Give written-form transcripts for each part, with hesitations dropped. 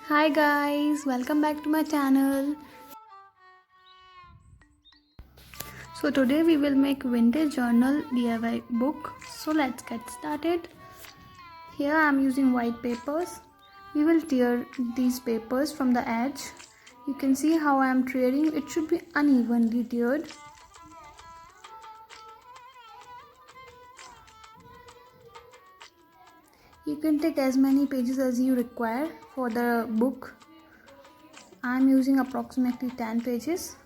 Hi guys, welcome back to my channel. So today we will make vintage journal DIY book. So let's get started. Here I am using white papers. We will tear these papers from the edge. You can see how I am tearing. It should be unevenly teared. You can take as many pages as you require for the book. I am using approximately 10 pages.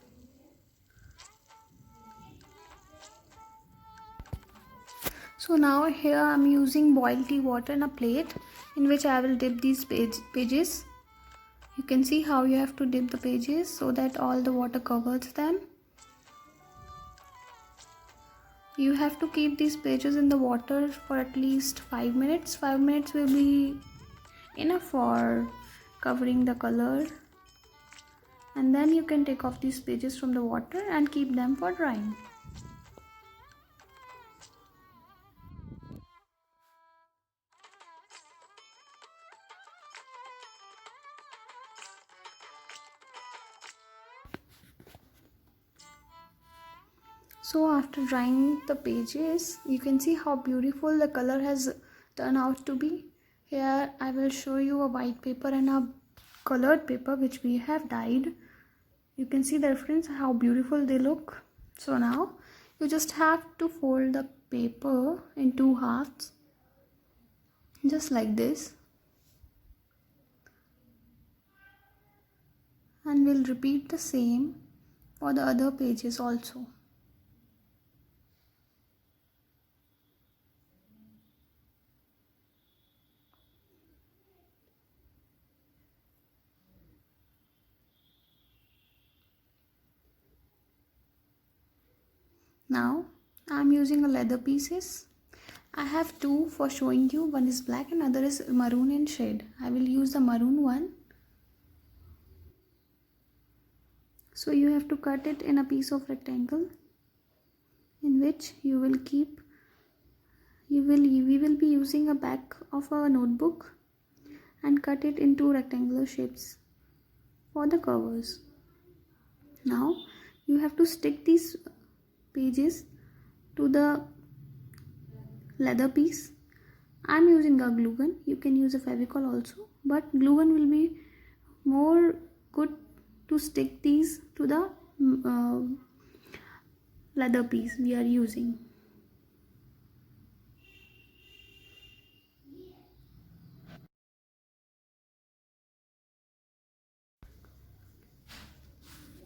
So now here I am using boiled tea water in a plate in which I will dip these pages. You can see how you have to dip the pages so that all the water covers them. You have to keep these pages in the water for at least 5 minutes. 5 minutes will be enough for covering the color. And then you can take off these pages from the water and keep them for drying. So after drying the pages, you can see how beautiful the color has turned out to be. Here I will show you a white paper and a colored paper which we have dyed. You can see the difference, how beautiful they look. So now you just have to fold the paper in two halves, just like this. And we'll repeat the same for the other pages also. Now I am using a leather pieces. I have two for showing you. One is black and other is maroon in shade. I will use the maroon one. So you have to cut it in a piece of rectangle in which you will keep we will be using a back of a notebook and cut it into rectangular shapes for the covers. Now you have to stick these pages to the leather piece. I'm using a glue gun. You can use a Fevicol also, but glue gun will be more good to stick these to the leather piece we are using.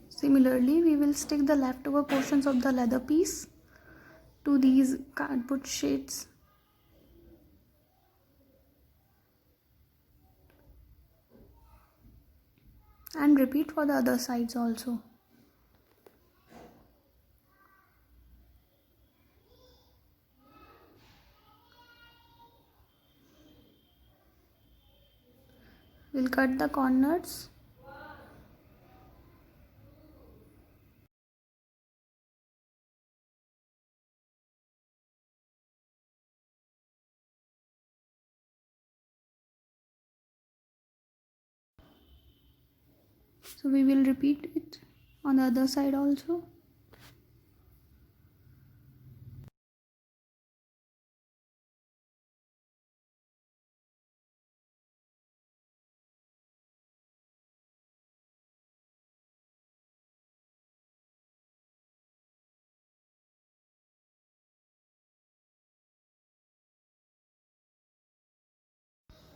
Similarly, we will stick the leftover portions of the leather piece to these cardboard sheets. And repeat for the other sides also. We'll cut the corners. So we will repeat it on the other side also.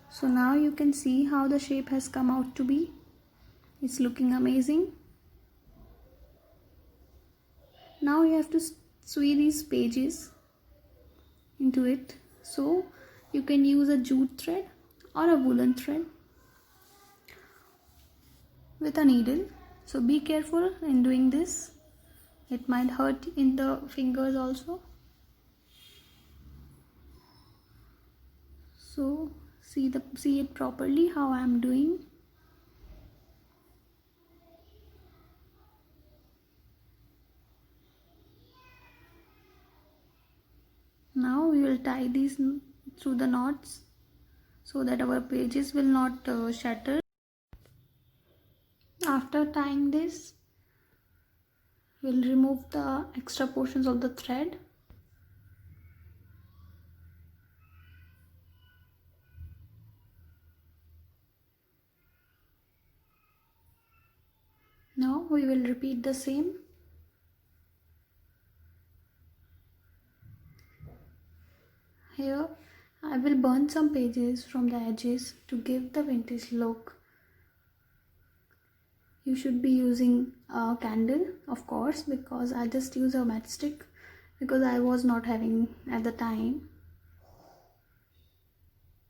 So now you can see how the shape has come out to be. It's looking amazing. Now you have to sew these pages into it. So you can use a jute thread or a woolen thread with a needle. So be careful in doing this. It might hurt in the fingers also. So see it properly how I am doing. Now we will tie these through the knots so that our pages will not shatter. After tying this, we'll remove the extra portions of the thread. Now we will repeat the same. Here I will burn some pages from the edges to give the vintage look. You should be using a candle, of course, because I just use a matchstick because I was not having at the time.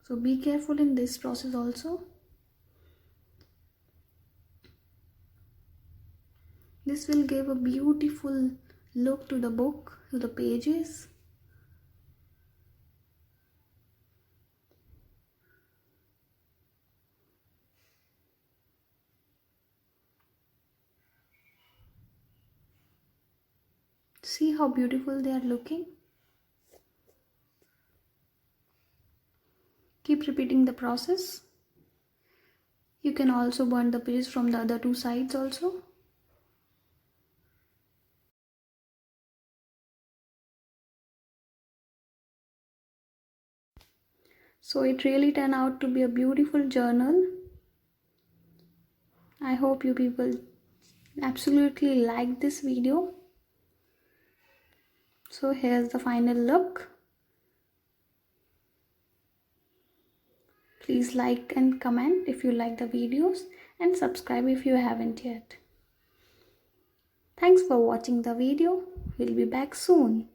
So be careful in this process also. This will give a beautiful look to the book, to the pages. See how beautiful they are looking. Keep repeating the process. You can also burn the pages from the other two sides also. So it really turned out to be a beautiful journal. I hope you people absolutely like this video. So here's the final look. Please like and comment if you like the videos and subscribe if you haven't yet. Thanks for watching the video. We'll be back soon.